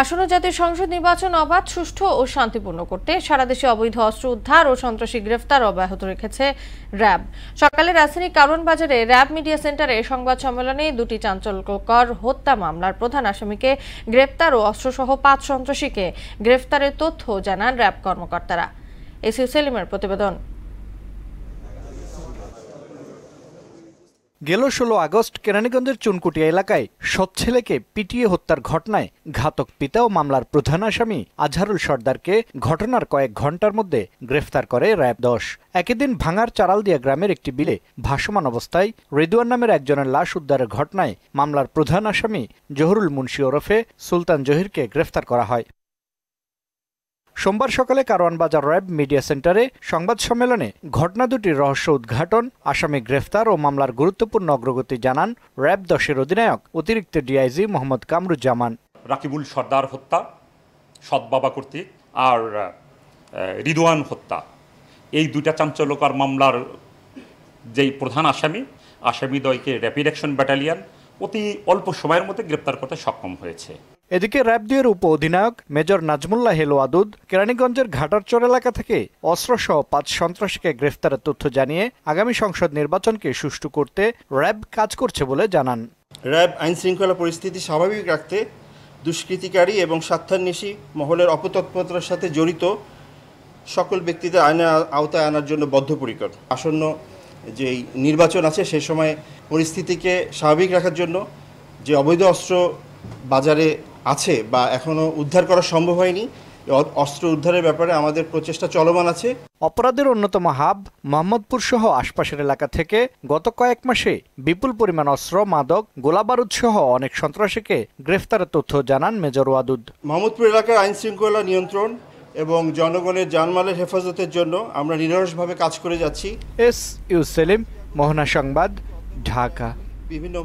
আসন্ন জাতীয় সংসদ নির্বাচন অবাধ, সুষ্ঠু ও শান্তিপূর্ণ করতে সারা দেশে অবৈধ অস্ত্র উদ্ধার ও সন্ত্রাসী গ্রেফতার অব্যাহত রেখেছে র্যাব। সকালে রাজধানীর কারওয়ান বাজারে র্যাব মিডিয়া সেন্টারে সংবাদ সম্মেলনে দুটি চাঞ্চল্যকর হত্যা মামলার প্রধান আসামিকে গ্রেফতার ও অস্ত্রসহ ৫ সন্ত্রাসীকে গ্রেফতারের তথ্য জানান র্যাব কর্মকর্তারা। এসইউ সেলিমের প্রতিবেদন। গেল ১৬ আগস্ট কেরানীগঞ্জের চুনকুটিয়া এলাকায় সৎ ছেলেকে পিটিয়ে হত্যার ঘটনায় ঘাতক পিতা ও মামলার প্রধান আসামি আজহারুল সর্দারকে ঘটনার কয়েক ঘণ্টার মধ্যে গ্রেফতার করে র্যাব ১০। একই দিন ভাঙার চারালদিয়া গ্রামের একটি বিলে ভাসমান অবস্থায় রিদওয়ান নামের একজনের লাশ উদ্ধারের ঘটনায় মামলার প্রধান আসামি জহুরুল মুন্সি ওরফে সুলতান জহিরকে গ্রেফতার করা হয়। সোমবার সকালে কারওয়ান বাজার র্যাব মিডিয়া সেন্টারে সংবাদ সম্মেলনে ঘটনা দুটির রহস্য উদ্ঘাটন, আসামি গ্রেফতার ও মামলার গুরুত্বপূর্ণ অগ্রগতি জানান র্যাব ১০-এর অধিনায়ক অতিরিক্ত ডিআইজি মোহাম্মদ কামরুজ্জামান। রাকিবুল সর্দার হত্যা সৎ বাবা কর্তৃক আর রিদওয়ান হত্যা, এই দুইটা চাঞ্চল্যকর মামলার যেই প্রধান আসামিদ্বয়কে র্যাপিড অ্যাকশন ব্যাটালিয়ন অতি অল্প সময়ের মধ্যে গ্রেপ্তার করতে সক্ষম হয়েছে। এদিকে র্যাব ২-এর উপ অধিনায়ক মেজর নাজমুল্লাহ হেলো আদুদ কেরানীগঞ্জের ঘাটারচর এলাকা থেকে অস্ত্রসহ ৫ সন্ত্রাসীকে গ্রেফতারের তথ্য জানিয়ে আগামী সংসদ নির্বাচনকে সুষ্ঠু করতে র্যাব কাজ করছে বলে জানান। র্যাব আইন শৃঙ্খলা পরিস্থিতি স্বাভাবিক রাখতে দুষ্কৃতিকারী এবং স্বার্থান্বেষী মহলের অপতৎপরতার সাথে জড়িত সকল ব্যক্তিদের আইনের আওতায় আনার জন্য বদ্ধপরিকর। আসন্ন যেই নির্বাচন আছে সে সময় পরিস্থিতিকে স্বাভাবিক রাখার জন্য যে অবৈধ অস্ত্র বাজারে আছে বা এখনো উদ্ধার করা সম্ভব হয়নি, অস্ত্র উদ্ধারের ব্যাপারে আমাদের প্রচেষ্টা চলমান আছে। অপরাধের অন্যতম হাব মোহাম্মদপুর সহ আশপাশের এলাকা থেকে গত কয়েক মাসে বিপুল পরিমাণ অস্ত্র, মাদক, গোলাবারুদ সহ অনেক সন্ত্রাসীকে গ্রেফতারের তথ্য জানান মেজর ওয়াদুদ। মোহাম্মদপুর এলাকার আইন শৃঙ্খলা নিয়ন্ত্রণ এবং জনগণের জানমালের হেফাজতের জন্য আমরা নিরলসভাবে কাজ করে যাচ্ছি। এসইউ সেলিম, মোহনা সংবাদ, ঢাকা। বিভিন্ন